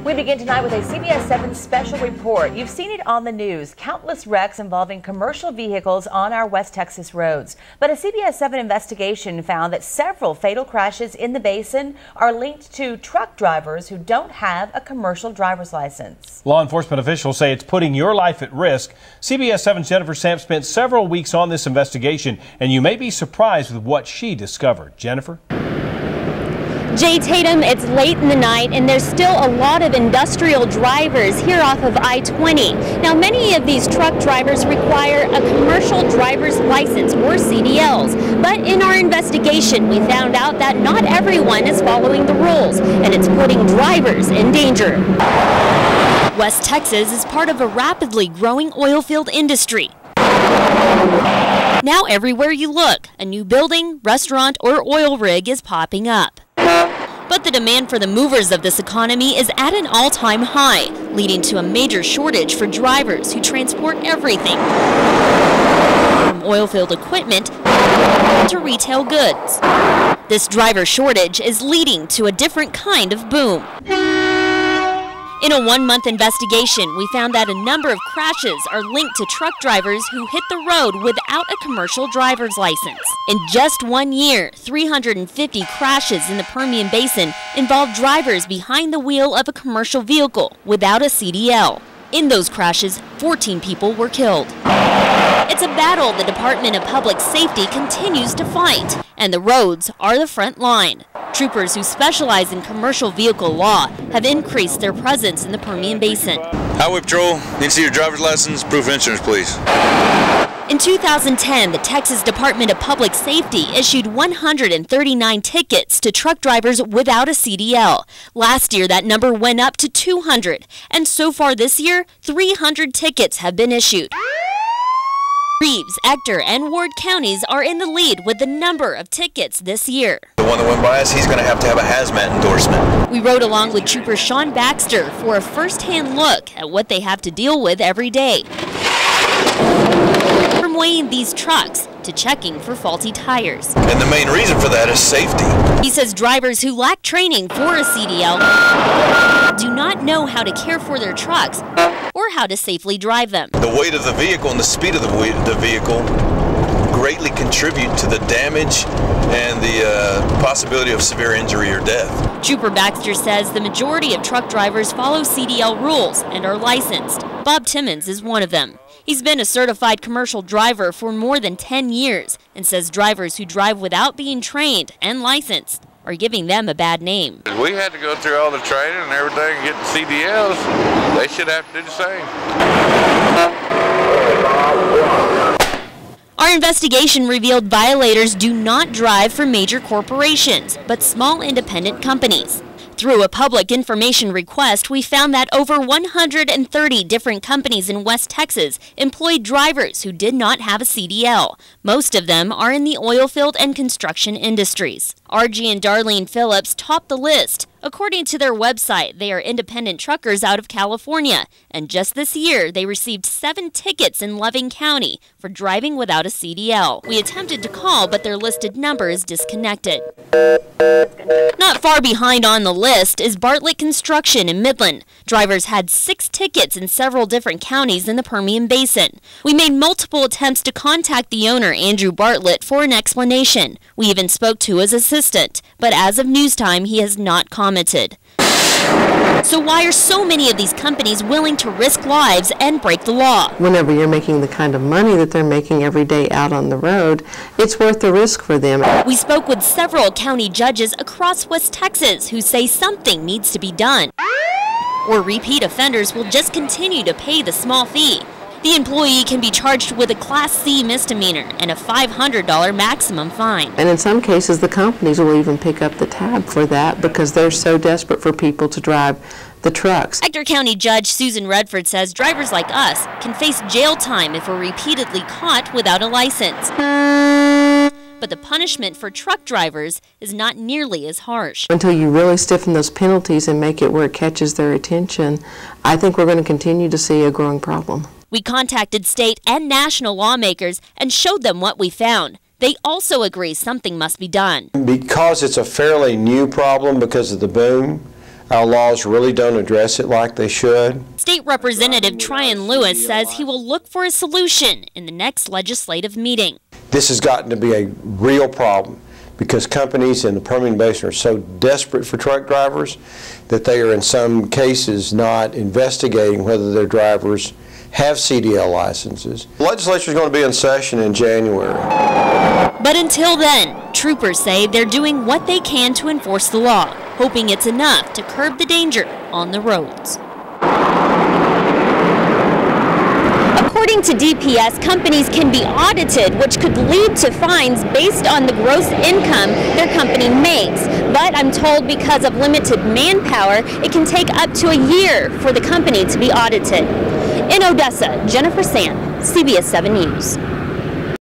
We begin tonight with a CBS 7 special report. You've seen it on the news, countless wrecks involving commercial vehicles on our West Texas roads. But a CBS 7 investigation found that several fatal crashes in the basin are linked to truck drivers who don't have a commercial driver's license. Law enforcement officials say it's putting your life at risk. CBS 7's Jennifer Samp spent several weeks on this investigation, and you may be surprised with what she discovered. Jennifer? Jay Tatum, it's late in the night and there's still a lot of industrial drivers here off of I-20. Now, many of these truck drivers require a commercial driver's license or CDLs. But in our investigation, we found out that not everyone is following the rules, and it's putting drivers in danger. West Texas is part of a rapidly growing oil field industry. Now everywhere you look, a new building, restaurant, or oil rig is popping up. But the demand for the movers of this economy is at an all-time high, leading to a major shortage for drivers who transport everything from oilfield equipment to retail goods. This driver shortage is leading to a different kind of boom. In a one-month investigation, we found that a number of crashes are linked to truck drivers who hit the road without a commercial driver's license. In just 1 year, 350 crashes in the Permian Basin involved drivers behind the wheel of a commercial vehicle without a CDL. In those crashes, 14 people were killed. It's a battle the Department of Public Safety continues to fight, and the roads are the front line. Troopers who specialize in commercial vehicle law have increased their presence in the Permian Basin. Highway Patrol, need to see your driver's license, proof of insurance, please. In 2010, the Texas Department of Public Safety issued 139 tickets to truck drivers without a CDL. Last year, that number went up to 200, and so far this year, 300 tickets have been issued. Reeves, Ector, and Ward counties are in the lead with the number of tickets this year. The one that went by us, he's going to have a hazmat endorsement. We rode along with Trooper Sean Baxter for a first-hand look at what they have to deal with every day. From weighing these trucks to checking for faulty tires. And the main reason for that is safety. He says drivers who lack training for a CDL do not know how to care for their trucks or how to safely drive them. The weight of the vehicle and the speed of the vehicle greatly contribute to the damage and the possibility of severe injury or death. Trooper Baxter says the majority of truck drivers follow CDL rules and are licensed. Bob Timmons is one of them. He's been a certified commercial driver for more than 10 years and says drivers who drive without being trained and licensed are giving them a bad name. We had to go through all the training and everything and get the CDLs. They should have to do the same. Our investigation revealed violators do not drive for major corporations, but small independent companies. Through a public information request, we found that over 130 different companies in West Texas employed drivers who did not have a CDL. Most of them are in the oil field and construction industries. RG and Darlene Phillips topped the list. According to their website, they are independent truckers out of California, and just this year they received 7 tickets in Loving County for driving without a CDL. We attempted to call, but their listed number is disconnected. Not far behind on the list is Bartlett Construction in Midland. Drivers had 6 tickets in several different counties in the Permian Basin. We made multiple attempts to contact the owner, Andrew Bartlett, for an explanation. We even spoke to his assistant, but as of news time, he has not commented. So why are so many of these companies willing to risk lives and break the law? Whenever you're making the kind of money that they're making every day out on the road, it's worth the risk for them. We spoke with several county judges across West Texas who say something needs to be done, or repeat offenders will just continue to pay the small fee. The employee can be charged with a Class C misdemeanor and a $500 maximum fine. And in some cases, the companies will even pick up the tab for that because they're so desperate for people to drive the trucks. Ector County Judge Susan Redford says drivers like us can face jail time if we're repeatedly caught without a license. But the punishment for truck drivers is not nearly as harsh. Until you really stiffen those penalties and make it where it catches their attention, I think we're going to continue to see a growing problem. We contacted state and national lawmakers and showed them what we found. They also agree something must be done. Because it's a fairly new problem because of the boom, Our laws really don't address it like they should. State Representative Tryon Lewis says he will look for a solution in the next legislative meeting. This has gotten to be a real problem because companies in the Permian Basin are so desperate for truck drivers that they are in some cases not investigating whether their drivers have CDL licenses. The legislature is going to be in session in January. But until then, troopers say they're doing what they can to enforce the law, hoping it's enough to curb the danger on the roads. According to DPS, companies can be audited, which could lead to fines based on the gross income their company makes. But I'm told because of limited manpower, it can take up to a year for the company to be audited. In Odessa, Jennifer Sand, CBS 7 News.